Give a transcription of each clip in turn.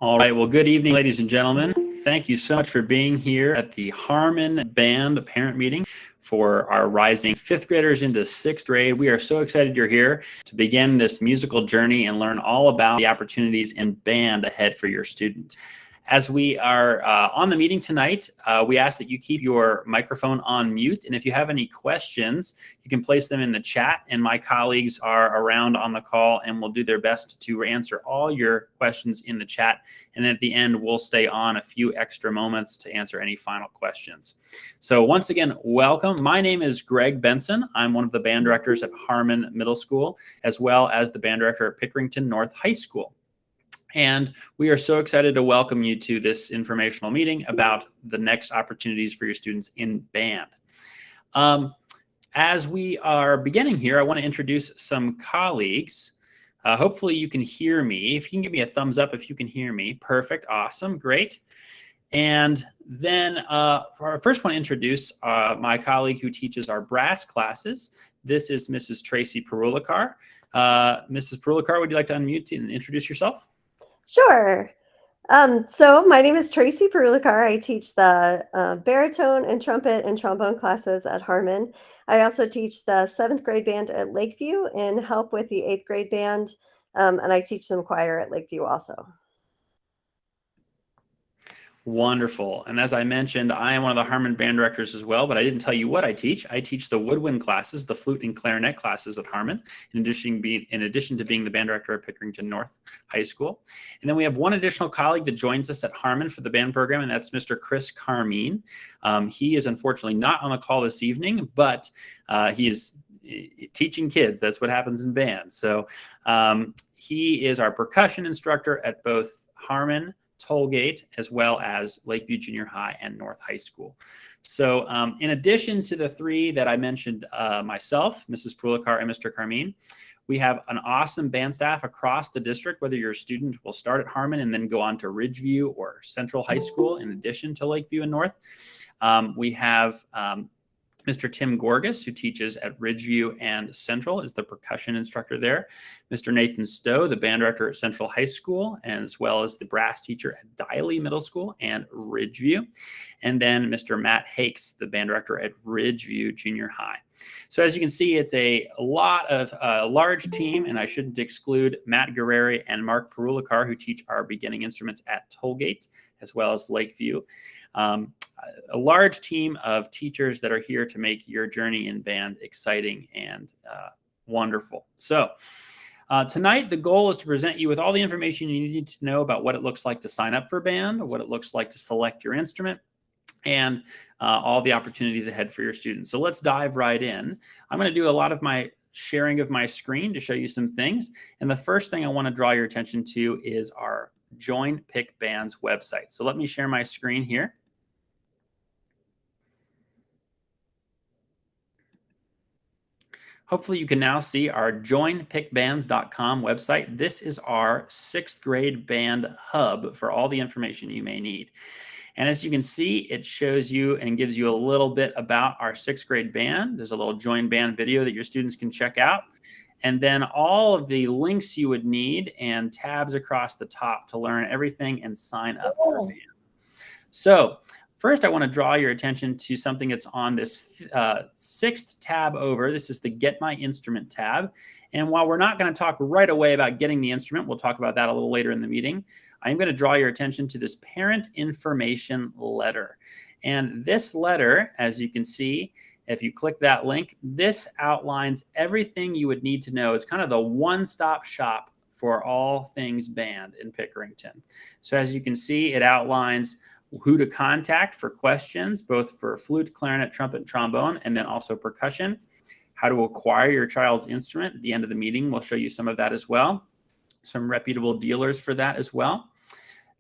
All right, well, good evening, ladies and gentlemen. Thank you so much for being here at the Harmon Band Parent Meeting for our rising fifth graders into sixth grade. We are so excited you're here to begin this musical journey and learn all about the opportunities in band ahead for your student. As we are on the meeting tonight, we ask that you keep your microphone on mute. And if you have any questions, you can place them in the chat. And my colleagues are around on the call and will do their best to answer all your questions in the chat. And at the end, we'll stay on a few extra moments to answer any final questions. So once again, welcome. My name is Greg Benson. I'm one of the band directors at Harmon Middle School, as well as the band director at Pickerington North High School. And we are so excited to welcome you to this informational meeting about the next opportunities for your students in band. As we are beginning here, I want to introduce some colleagues. Hopefully you can hear me. If you can give me a thumbs up if you can hear me. Perfect, awesome, great. And then I first want to introduce my colleague who teaches our brass classes. This is Mrs. Tracy Perulicar. Mrs. Perulicar, would you like to unmute and introduce yourself? Sure. So my name is Tracy Perulicar. I teach the baritone and trumpet and trombone classes at Harmon. I also teach the 7th grade band at Lakeview and help with the 8th grade band. And I teach some choir at Lakeview also. Wonderful. And as I mentioned, I am one of the Harmon band directors as well, but I didn't tell you what I teach. I teach the woodwind classes, the flute and clarinet classes at Harmon, in addition to being the band director at Pickerington North High School. And then we have one additional colleague that joins us at Harmon for the band program, and that's Mr. Chris Harmon. He is unfortunately not on the call this evening, but he is teaching kids. That's what happens in bands. So he is our percussion instructor at both Harmon, Tollgate, as well as Lakeview Junior High and North High School. So in addition to the three that I mentioned myself, Mrs. Perulicar and Mr. Carmine, we have an awesome band staff across the district, whether your student will start at Harmon and then go on to Ridgeview or Central High School in addition to Lakeview and North. We have Mr. Tim Gorgas, who teaches at Ridgeview and Central, is the percussion instructor there. Mr. Nathan Stowe, the band director at Central High School, and as well as the brass teacher at Diley Middle School and Ridgeview. And then Mr. Matt Hakes, the band director at Ridgeview Junior High. So as you can see, it's a large team, and I shouldn't exclude Matt Guerreri and Mark Perulicar, who teach our beginning instruments at Tollgate, as well as Lakeview. A large team of teachers that are here to make your journey in band exciting and wonderful. So tonight, the goal is to present you with all the information you need to know about what it looks like to sign up for band, what it looks like to select your instrument, and all the opportunities ahead for your students. So let's dive right in. I'm going to do a lot of my sharing of my screen to show you some things. And the first thing I want to draw your attention to is our Join Pick Bands website. So let me share my screen here. Hopefully you can now see our joinpickbands.com website. This is our 6th grade band hub for all the information you may need. And as you can see, it shows you and gives you a little bit about our 6th grade band. There's a little join band video that your students can check out. And then all of the links you would need and tabs across the top to learn everything and sign up for band. So first, I want to draw your attention to something that's on this 6th tab over. This is the Get My Instrument tab. And while we're not going to talk right away about getting the instrument, we'll talk about that a little later in the meeting, I'm going to draw your attention to this parent information letter. And this letter, as you can see, if you click that link, this outlines everything you would need to know. It's kind of the one-stop shop for all things band in Pickerington. So as you can see, it outlines who to contact for questions, both for flute, clarinet, trumpet, and trombone, and then also percussion. How to acquire your child's instrument. At the end of the meeting, we'll show you some of that as well. Some reputable dealers for that as well.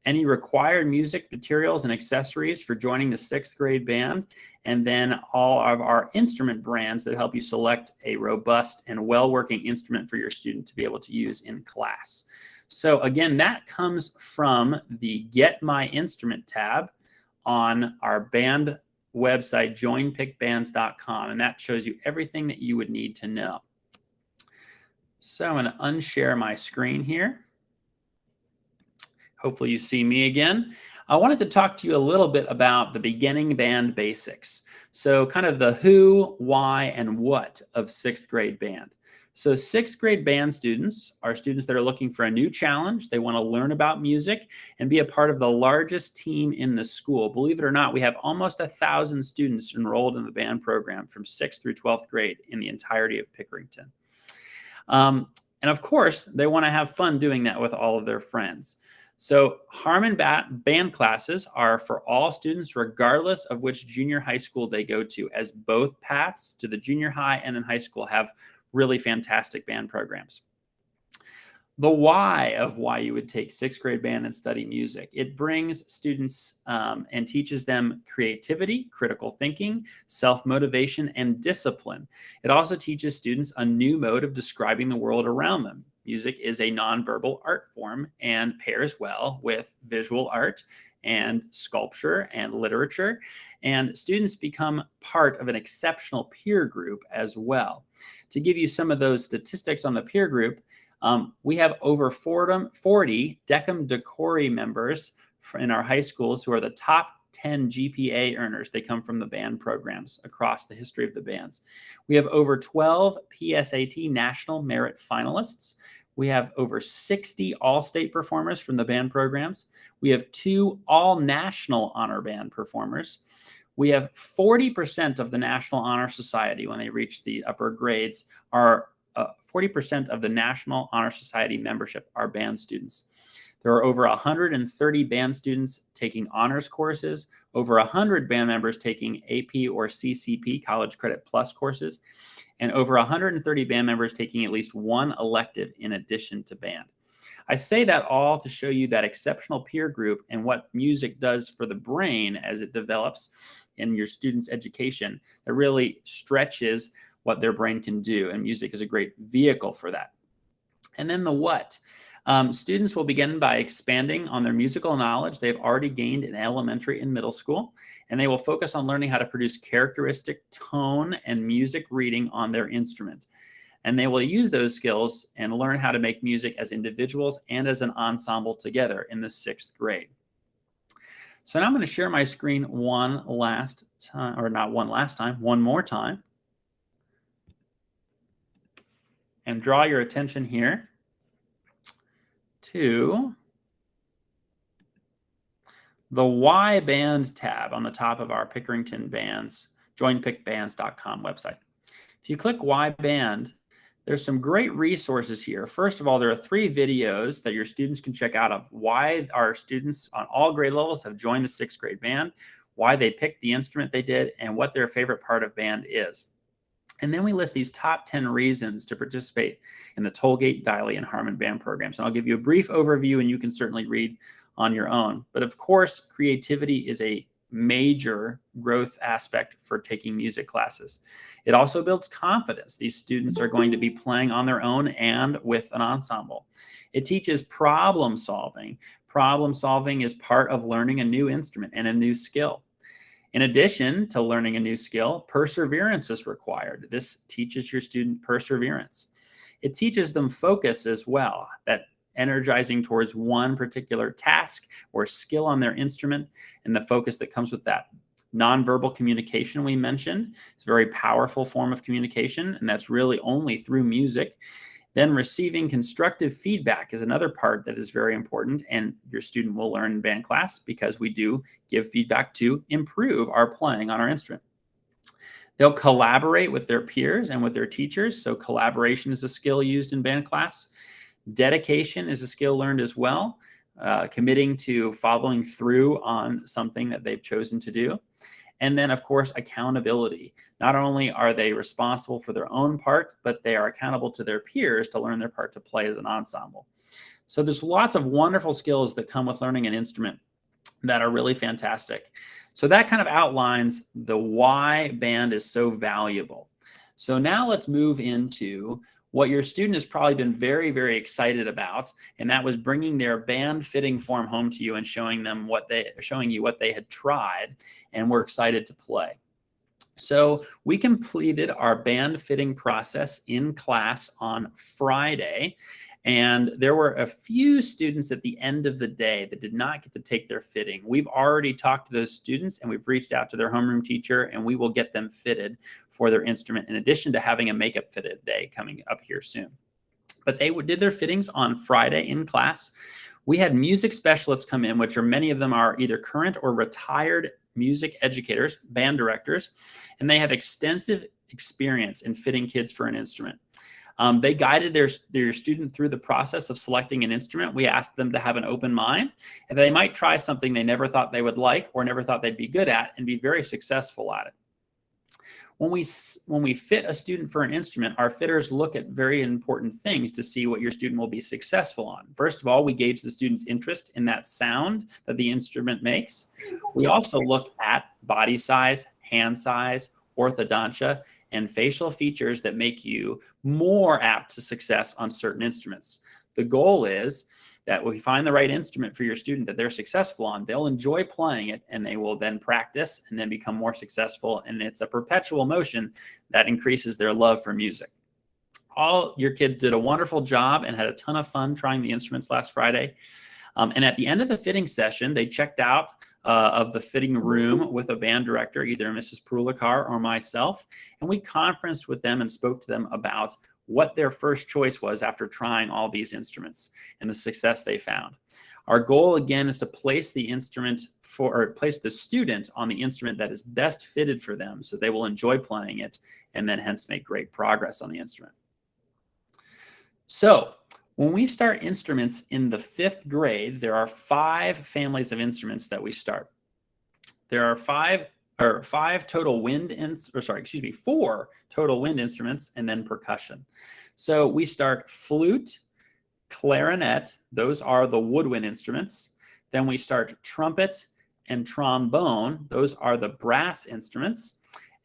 Any required music materials and accessories for joining the 6th grade band, and then all of our instrument brands that help you select a robust and well-working instrument for your student to be able to use in class. So again, that comes from the Get My Instrument tab on our band website, joinpickbands.com, and that shows you everything that you would need to know. So I'm going to unshare my screen here. Hopefully you see me again. I wanted to talk to you a little bit about the beginning band basics. So kind of the who, why, and what of sixth grade band. So sixth grade band students are students that are looking for a new challenge. They want to learn about music and be a part of the largest team in the school. Believe it or not, we have almost 1,000 students enrolled in the band program from 6th through 12th grade in the entirety of Pickerington. And of course, they want to have fun doing that with all of their friends. So Harmon band classes are for all students, regardless of which junior high school they go to, as both paths to the junior high and then high school have really fantastic band programs. The why of why you would take sixth grade band and study music. It brings students and teaches them creativity, critical thinking, self-motivation, and discipline. It also teaches students a new mode of describing the world around them. Music is a nonverbal art form and pairs well with visual art and sculpture and literature. And students become part of an exceptional peer group as well. To give you some of those statistics on the peer group, we have over 40 Decum Decorii members in our high schools who are the top 10 GPA earners. They come from the band programs across the history of the bands. We have over 12 PSAT National Merit finalists. We have over 60 all-state performers from the band programs. We have 2 all-national honor band performers. We have 40% of the National Honor Society, when they reach the upper grades, are 40% of the National Honor Society membership are band students. There are over 130 band students taking honors courses, over 100 band members taking AP or CCP, College Credit Plus courses, and over 130 band members taking at least one elective in addition to band. I say that all to show you that exceptional peer group and what music does for the brain as it develops in your students' education that really stretches what their brain can do. And music is a great vehicle for that. And then the what. Students will begin by expanding on their musical knowledge they've already gained in elementary and middle school, and they will focus on learning how to produce characteristic tone and music reading on their instrument. And they will use those skills and learn how to make music as individuals and as an ensemble together in the 6th grade. So now I'm going to share my screen one last time, or not one last time, one more time. And draw your attention here to the Why Band tab on the top of our Pickerington Bands, joinpickbands.com website. If you click Why Band, there's some great resources here. First of all, there are 3 videos that your students can check out of why our students on all grade levels have joined the 6th grade band, why they picked the instrument they did, and what their favorite part of band is. And then we list these top 10 reasons to participate in the Tollgate, Diley, and Harmon band programs. And I'll give you a brief overview, and you can certainly read on your own. But of course, creativity is a major growth aspect for taking music classes. It also builds confidence. These students are going to be playing on their own and with an ensemble. It teaches problem solving. Problem solving is part of learning a new instrument and a new skill. In addition to learning a new skill, perseverance is required. This teaches your student perseverance. It teaches them focus as well, that energizing towards one particular task or skill on their instrument, and the focus that comes with that. Nonverbal communication we mentioned is a very powerful form of communication, and that's really only through music. Then receiving constructive feedback is another part that is very important, and your student will learn in band class because we do give feedback to improve our playing on our instrument. They'll collaborate with their peers and with their teachers, so collaboration is a skill used in band class. Dedication is a skill learned as well, committing to following through on something that they've chosen to do. And then, of course, accountability. Not only are they responsible for their own part, but they are accountable to their peers to learn their part to play as an ensemble. So there's lots of wonderful skills that come with learning an instrument that are really fantastic. So that kind of outlines the why band is so valuable. So now let's move into what your student has probably been very, very excited about, and that was bringing their band fitting form home to you and showing you what they had tried and were excited to play. So we completed our band fitting process in class on Friday, And there were a few students at the end of the day that did not get to take their fitting. We've already talked to those students and we've reached out to their homeroom teacher, and we will get them fitted for their instrument in addition to having a makeup fitted day coming up here soon. But they did their fittings on Friday in class. We had music specialists come in, which are many of them are either current or retired music educators, band directors, and they have extensive experience in fitting kids for an instrument. They guided their student through the process of selecting an instrument. We asked them to have an open mind, and they might try something they never thought they would like or never thought they'd be good at and be very successful at it. When we fit a student for an instrument, our fitters look at very important things to see what your student will be successful on. First of all, we gauge the student's interest in that sound that the instrument makes. We also look at body size, hand size, orthodontia, and facial features that make you more apt to success on certain instruments. The goal is that when we find the right instrument for your student that they're successful on, they'll enjoy playing it, and they will then practice and then become more successful. And it's a perpetual motion that increases their love for music. All your kids did a wonderful job and had a ton of fun trying the instruments last Friday. And at the end of the fitting session, they checked out of the fitting room with a band director, either Mrs. Perulicar or myself, and we conferenced with them and spoke to them about what their first choice was after trying all these instruments and the success they found. Our goal again is to place the student on the instrument that is best fitted for them so they will enjoy playing it and then hence make great progress on the instrument. So when we start instruments in the 5th grade, there are 5 families of instruments that we start. There are 4 total wind instruments and then percussion. So we start flute, clarinet, those are the woodwind instruments. Then we start trumpet and trombone, those are the brass instruments.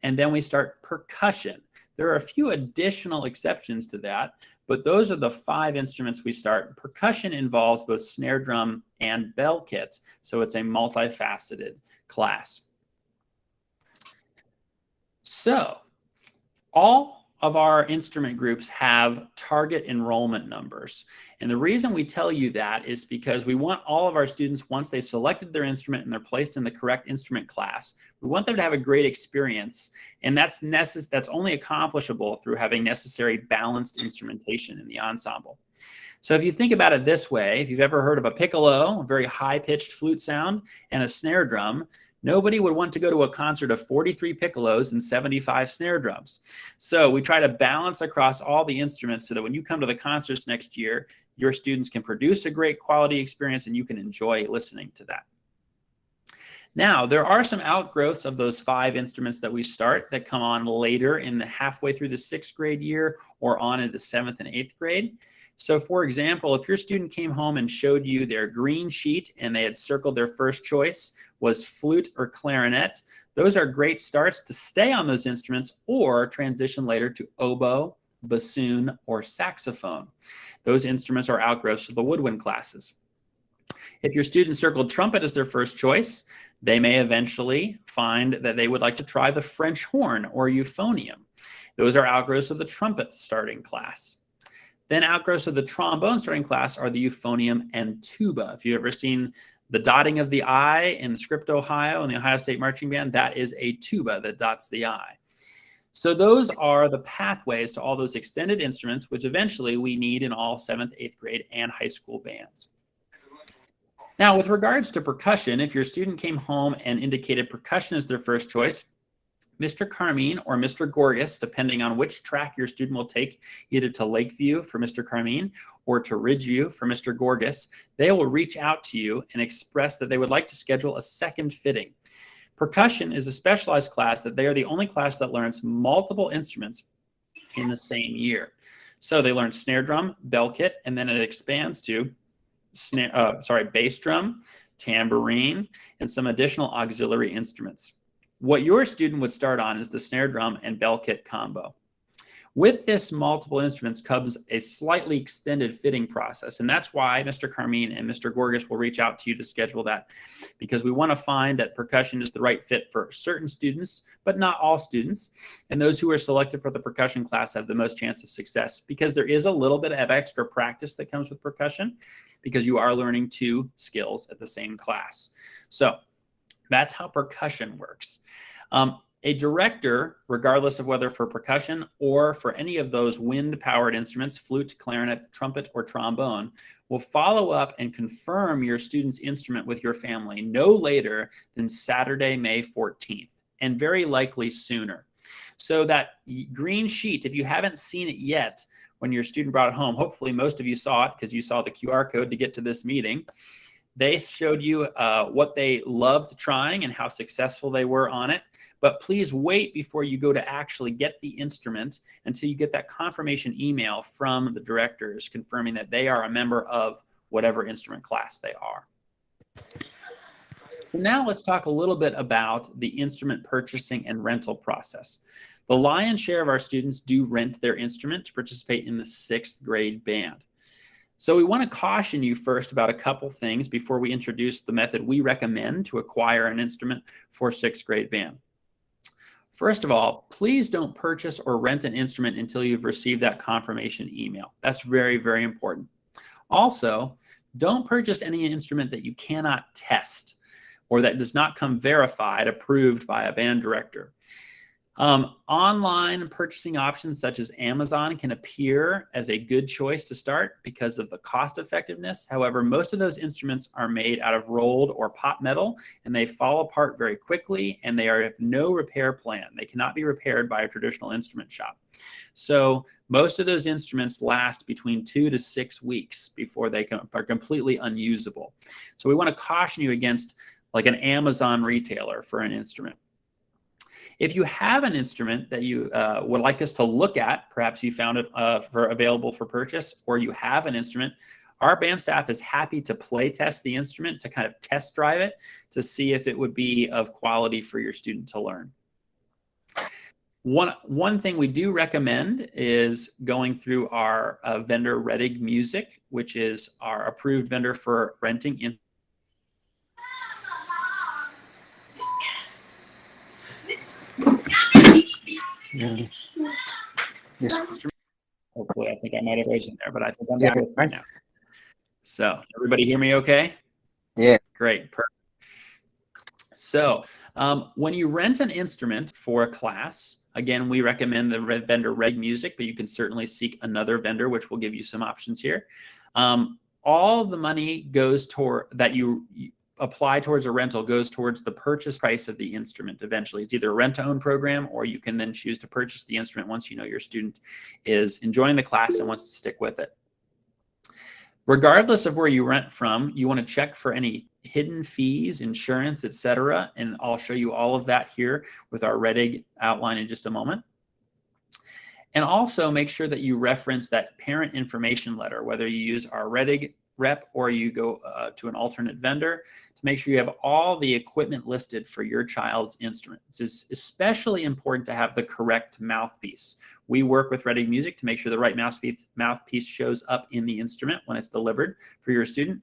And then we start percussion. There are a few additional exceptions to that, but those are the 5 instruments we start. Percussion involves both snare drum and bell kit, so it's a multifaceted class. So all of our instrument groups have target enrollment numbers. And the reason we tell you that is because we want all of our students, once they selected their instrument and they're placed in the correct instrument class, we want them to have a great experience. And that's only accomplishable through having necessary balanced instrumentation in the ensemble. So if you think about it this way, if you've ever heard of a piccolo, a very high-pitched flute sound, and a snare drum, nobody would want to go to a concert of 43 piccolos and 75 snare drums. So we try to balance across all the instruments so that when you come to the concerts next year, your students can produce a great quality experience and you can enjoy listening to that. Now, there are some outgrowths of those 5 instruments that we start that come on later in the halfway through the 6th grade year or on into 7th and 8th grade. So for example, if your student came home and showed you their green sheet and they had circled their first choice was flute or clarinet, those are great starts to stay on those instruments or transition later to oboe, bassoon, or saxophone. Those instruments are outgrowths of the woodwind classes. If your student circled trumpet as their first choice, they may eventually find that they would like to try the French horn or euphonium. Those are outgrowths of the trumpet starting class. Then outgrowths of the trombone starting class are the euphonium and tuba. If you've ever seen the dotting of the I in Script, Ohio, and the Ohio State Marching Band, that is a tuba that dots the I. So those are the pathways to all those extended instruments, which eventually we need in all 7th, 8th grade and high school bands. Now, with regards to percussion, if your student came home and indicated percussion as their first choice, Mr. Carmine or Mr. Gorgas, depending on which track your student will take, either to Lakeview for Mr. Carmine or to Ridgeview for Mr. Gorgas, they will reach out to you and express that they would like to schedule a second fitting. Percussion is a specialized class that they are the only class that learns multiple instruments in the same year. So they learn snare drum, bell kit, and then it expands to bass drum, tambourine, and some additional auxiliary instruments. What your student would start on is the snare drum and bell kit combo. With this multiple instruments comes a slightly extended fitting process, and that's why Mr. Carmine and Mr. Gorgas will reach out to you to schedule that, because we want to find that percussion is the right fit for certain students, but not all students. And those who are selected for the percussion class have the most chance of success, because there is a little bit of extra practice that comes with percussion, because you are learning 2 skills at the same class. So that's how percussion works. A director, regardless of whether for percussion or for any of those wind-powered instruments, flute, clarinet, trumpet, or trombone, will follow up and confirm your student's instrument with your family no later than Saturday, May 14th, and very likely sooner. So that green sheet, if you haven't seen it yet, when your student brought it home, hopefully most of you saw it because you saw the QR code to get to this meeting. They showed you what they loved trying and how successful they were on it. But please wait before you go to actually get the instrument until you get that confirmation email from the directors confirming that they are a member of whatever instrument class they are. So now let's talk a little bit about the instrument purchasing and rental process. The lion's share of our students do rent their instrument to participate in the 6th grade band. So we want to caution you first about a couple things before we introduce the method we recommend to acquire an instrument for 6th grade band. First of all, please don't purchase or rent an instrument until you've received that confirmation email. That's very, very important. Also, don't purchase any instrument that you cannot test or that does not come verified, approved by a band director. Online purchasing options such as Amazon can appear as a good choice to start because of the cost effectiveness. However, most of those instruments are made out of rolled or pot metal, and they fall apart very quickly, and they have no repair plan. They cannot be repaired by a traditional instrument shop. So most of those instruments last between 2 to 6 weeks before they are completely unusable. So we want to caution you against like an Amazon retailer for an instrument. If you have an instrument that you would like us to look at, perhaps you found it available for purchase, or you have an instrument, our band staff is happy to play test the instrument, to kind of test drive it, to see if it would be of quality for your student to learn. One thing we do recommend is going through our vendor Redig Music, which is our approved vendor for renting instruments. Hopefully, I think I might have frozen there, but I think I'm back right now. So, everybody hear me okay? Yeah. Great. Perfect. So, when you rent an instrument for a class, again, we recommend the vendor Reg Music, but you can certainly seek another vendor, which will give you some options here. All the money goes toward that you apply towards a rental goes towards the purchase price of the instrument. Eventually, it's either a rent-to-own program, or you can then choose to purchase the instrument once you know your student is enjoying the class and wants to stick with it. Regardless of where you rent from, you want to check for any hidden fees, insurance, etc. And I'll show you all of that here with our Redig outline in just a moment. And also make sure that you reference that parent information letter, whether you use our Redig rep or you go to an alternate vendor, to make sure you have all the equipment listed for your child's instrument. It's especially important to have the correct mouthpiece. We work with Redig Music to make sure the right mouthpiece shows up in the instrument when it's delivered for your student.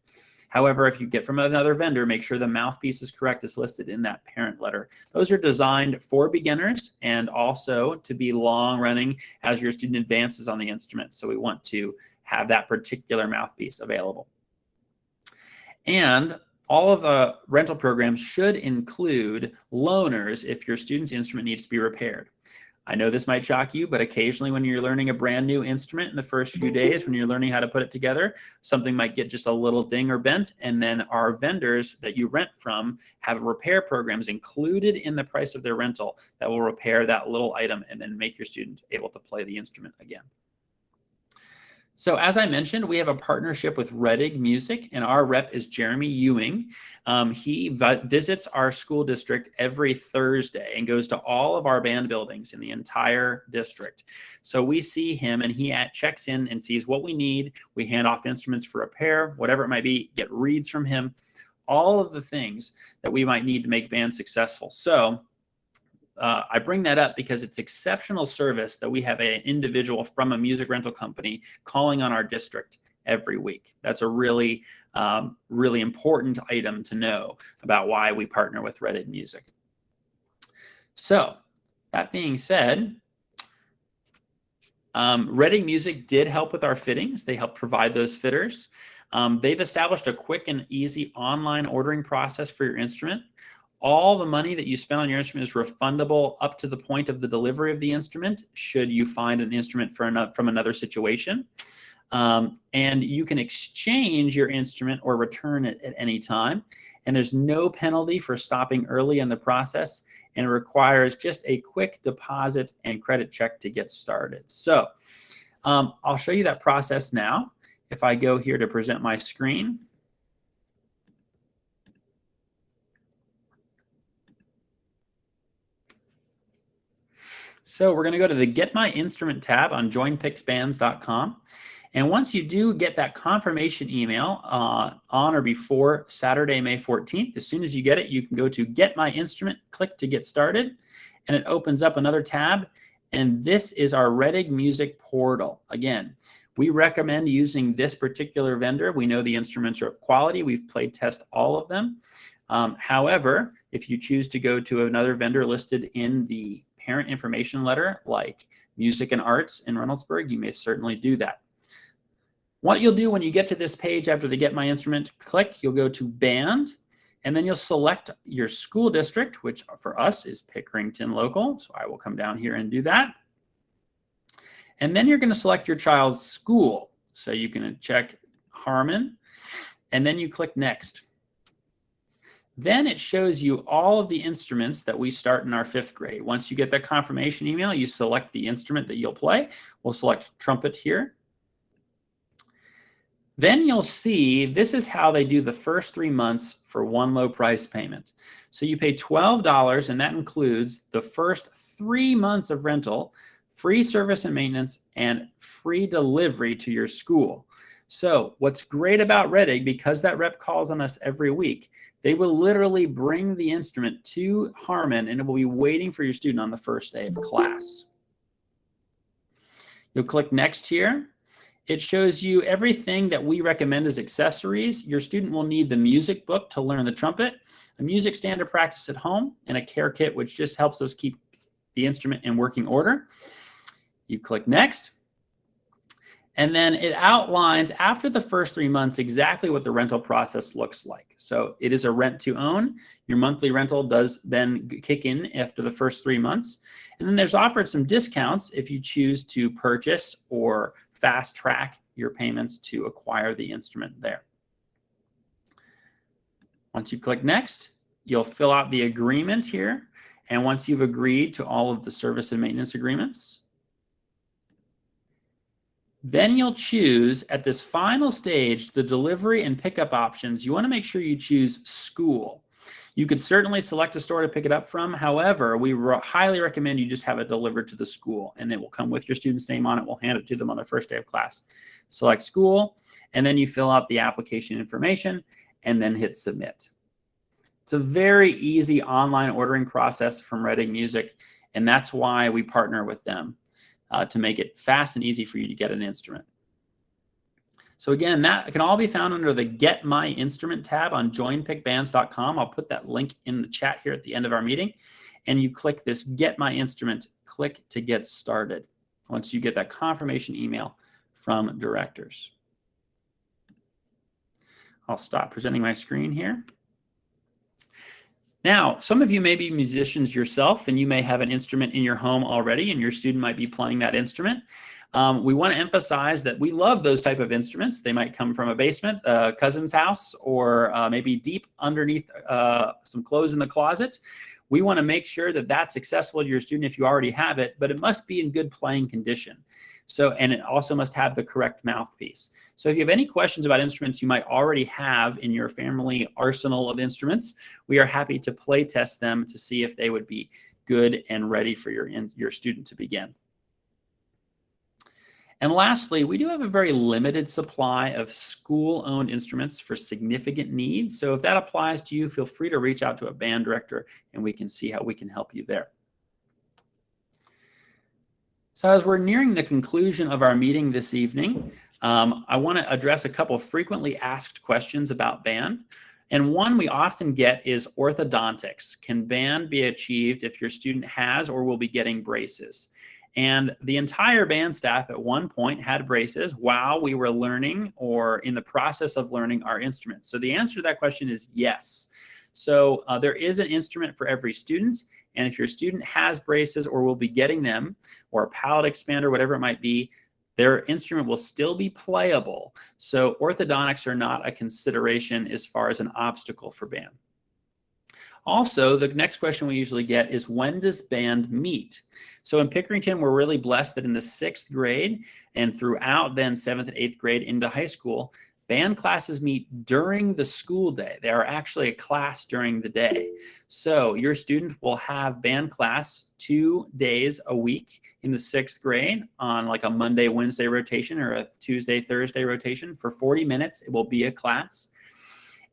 However, if you get from another vendor, make sure the mouthpiece is correct as listed in that parent letter. Those are designed for beginners and also to be long running as your student advances on the instrument. So we want to have that particular mouthpiece available. And all of the rental programs should include loaners if your student's instrument needs to be repaired. I know this might shock you, but occasionally when you're learning a brand new instrument in the first few days, when you're learning how to put it together, something might get just a little ding or bent, and then our vendors that you rent from have repair programs included in the price of their rental that will repair that little item and then make your student able to play the instrument again. So as I mentioned, we have a partnership with Redig Music, and our rep is Jeremy Ewing. He visits our school district every Thursday and goes to all of our band buildings in the entire district. So we see him, and he checks in and sees what we need. We hand off instruments for repair, whatever it might be, get reads from him, all of the things that we might need to make band successful. So I bring that up because it's exceptional service that we have an individual from a music rental company calling on our district every week. That's a really, really important item to know about why we partner with Reading Music. So that being said, Reading Music did help with our fittings. They helped provide those fitters. They've established a quick and easy online ordering process for your instrument. All the money that you spend on your instrument is refundable up to the point of the delivery of the instrument, should you find an instrument from another situation. And you can exchange your instrument or return it at any time. And there's no penalty for stopping early in the process, and it requires just a quick deposit and credit check to get started. So I'll show you that process now. If I go here to present my screen. So we're going to go to the Get My Instrument tab on joinpickedbands.com. And once you do get that confirmation email on or before Saturday, May 14th, as soon as you get it, you can go to Get My Instrument, click to get started, and it opens up another tab. And this is our Reading Music portal. Again, we recommend using this particular vendor. We know the instruments are of quality. We've played test all of them. However, if you choose to go to another vendor listed in the parent information letter, like Music and Arts in Reynoldsburg, you may certainly do that. What you'll do when you get to this page after the Get My Instrument click, you'll go to Band, and then you'll select your school district, which for us is Pickerington Local. So I will come down here and do that. And then you're going to select your child's school. So you can check Harmon, and then you click Next. Then it shows you all of the instruments that we start in our 5th grade. Once you get that confirmation email, you select the instrument that you'll play. We'll select trumpet here. Then you'll see this is how they do the first 3 months for one low price payment. So you pay $12, and that includes the first 3 months of rental, free service and maintenance, and free delivery to your school. So what's great about Reading, because that rep calls on us every week, they will literally bring the instrument to Harmon, and it will be waiting for your student on the first day of class. You'll click Next here. It shows you everything that we recommend as accessories. Your student will need the music book to learn the trumpet, a music stand to practice at home, and a care kit, which just helps us keep the instrument in working order. You click Next. And then it outlines after the first 3 months exactly what the rental process looks like. So it is a rent to own. Your monthly rental does then kick in after the first 3 months. And then there's offered some discounts if you choose to purchase or fast track your payments to acquire the instrument there. Once you click Next, you'll fill out the agreement here. And once you've agreed to all of the service and maintenance agreements, then you'll choose at this final stage, the delivery and pickup options. You want to make sure you choose school. You could certainly select a store to pick it up from. However, we highly recommend you just have it delivered to the school, and it will come with your student's name on it. We'll hand it to them on their first day of class. Select school, and then you fill out the application information and then hit submit. It's a very easy online ordering process from Reading Music, and that's why we partner with them. To make it fast and easy for you to get an instrument. So again, that can all be found under the Get My Instrument tab on joinpickedbands.com. I'll put that link in the chat here at the end of our meeting. And you click this Get My Instrument, click to get started once you get that confirmation email from directors. I'll stop presenting my screen here. Now, some of you may be musicians yourself, and you may have an instrument in your home already, and your student might be playing that instrument. We want to emphasize that we love those type of instruments. They might come from a basement, a cousin's house, or maybe deep underneath some clothes in the closet. We want to make sure that that's accessible to your student if you already have it, but it must be in good playing condition. So, and it also must have the correct mouthpiece. So if you have any questions about instruments you might already have in your family arsenal of instruments, we are happy to play test them to see if they would be good and ready for your student to begin. And lastly, we do have a very limited supply of school-owned instruments for significant needs. So if that applies to you, feel free to reach out to a band director and we can see how we can help you there. So as we're nearing the conclusion of our meeting this evening, I want to address a couple frequently asked questions about band. And one we often get is orthodontics. Can band be achieved if your student has or will be getting braces? And the entire band staff at one point had braces while we were learning or in the process of learning our instruments. So the answer to that question is yes. So there is an instrument for every student. And if your student has braces or will be getting them, or a palate expander, whatever it might be, their instrument will still be playable. So orthodontics are not a consideration as far as an obstacle for band. Also, the next question we usually get is, when does band meet? So in Pickerington, we're really blessed that in the 6th grade and throughout then 7th and 8th grade into high school, band classes meet during the school day. They are actually a class during the day. So your student will have band class 2 days a week in the 6th grade on like a Monday, Wednesday rotation or a Tuesday, Thursday rotation. For 40 minutes, it will be a class.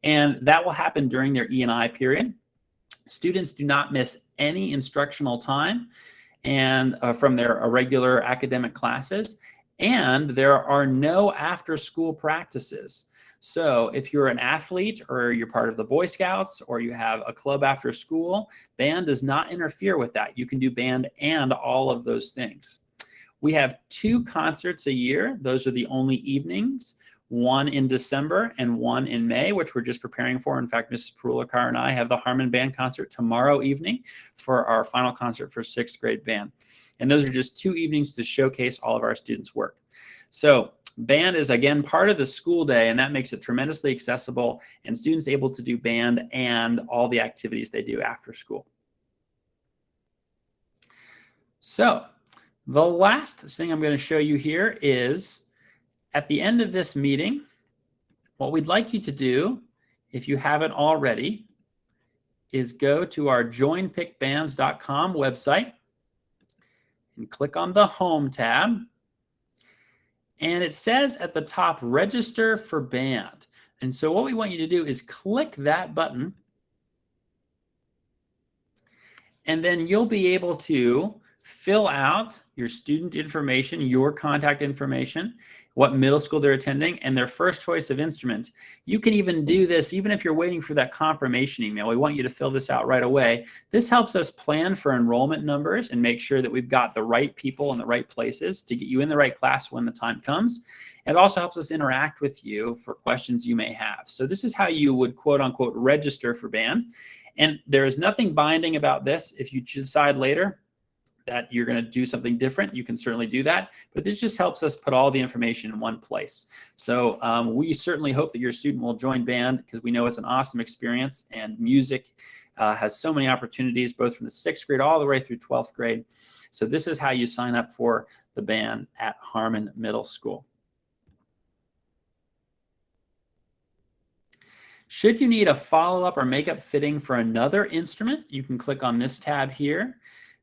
And that will happen during their E&I period. Students do not miss any instructional time and from their regular academic classes. And there are no after-school practices. So if you're an athlete or you're part of the Boy Scouts or you have a club after school, band does not interfere with that. You can do band and all of those things. We have 2 concerts a year. Those are the only evenings, one in December and one in May, which we're just preparing for. In fact, Mrs. Perulicar and I have the Harmon Band concert tomorrow evening for our final concert for 6th grade band. And those are just 2 evenings to showcase all of our students' work. So band is, again, part of the school day, and that makes it tremendously accessible and students able to do band and all the activities they do after school. So the last thing I'm going to show you here is at the end of this meeting, what we'd like you to do, if you haven't already, is go to our joinpickbands.com website and click on the Home tab. And it says at the top, Register for Band. And so what we want you to do is click that button. And then you'll be able to fill out your student information, your contact information, what middle school they're attending, and their first choice of instrument. You can even do this even if you're waiting for that confirmation email. We want you to fill this out right away. This helps us plan for enrollment numbers and make sure that we've got the right people in the right places to get you in the right class when the time comes. It also helps us interact with you for questions you may have. So this is how you would quote unquote register for band. And there is nothing binding about this. If you decide later that you're going to do something different, you can certainly do that. But this just helps us put all the information in one place. So we certainly hope that your student will join band because we know it's an awesome experience, and music has so many opportunities, both from the 6th grade all the way through 12th grade. So this is how you sign up for the band at Harmon Middle School. Should you need a follow-up or makeup fitting for another instrument, you can click on this tab here.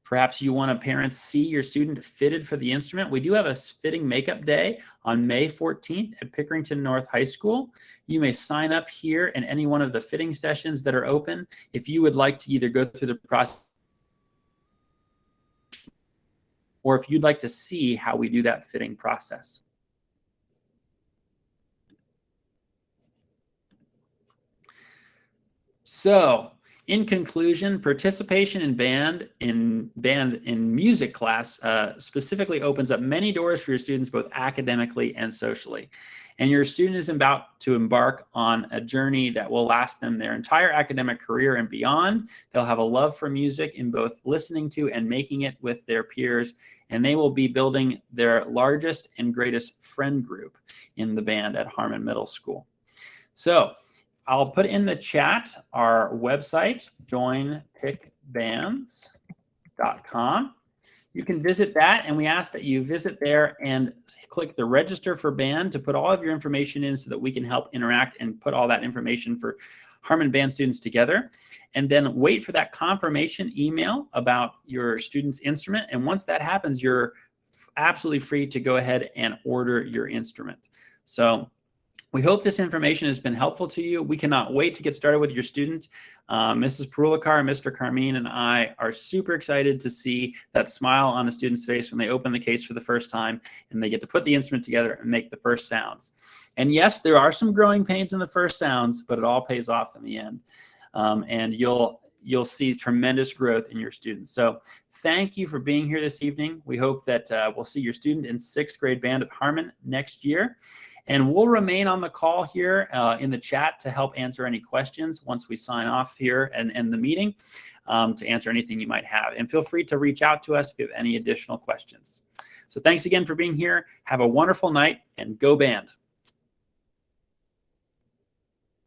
Perhaps you want a parent see your student fitted for the instrument. We do have a fitting makeup day on May 14th at Pickerington North High School. You may sign up here in any one of the fitting sessions that are open if you would like to either go through the process or if you'd like to see how we do that fitting process. So, in conclusion, participation in band in music class specifically opens up many doors for your students, both academically and socially. And your student is about to embark on a journey that will last them their entire academic career and beyond. They'll have a love for music in both listening to and making it with their peers, and they will be building their largest and greatest friend group in the band at Harmon Middle School. So, I'll put in the chat our website, joinpickbands.com. You can visit that, and we ask that you visit there and click the Register for Band to put all of your information in so that we can help interact and put all that information for Harmon Band students together. And then wait for that confirmation email about your student's instrument. And once that happens, you're absolutely free to go ahead and order your instrument. So We hope this information has been helpful to you. We cannot wait to get started with your student. Mrs. Perulicar, Mr. Carmine, and I are super excited to see that smile on a student's face when they open the case for the first time and they get to put the instrument together and make the first sounds. And yes, there are some growing pains in the first sounds, but it all pays off in the end. And you'll see tremendous growth in your students. So thank you for being here this evening. We hope that we'll see your student in 6th grade band at Harmon next year. And we'll remain on the call here in the chat to help answer any questions once we sign off here and end the meeting, to answer anything you might have. And feel free to reach out to us if you have any additional questions. So thanks again for being here. Have a wonderful night and go band.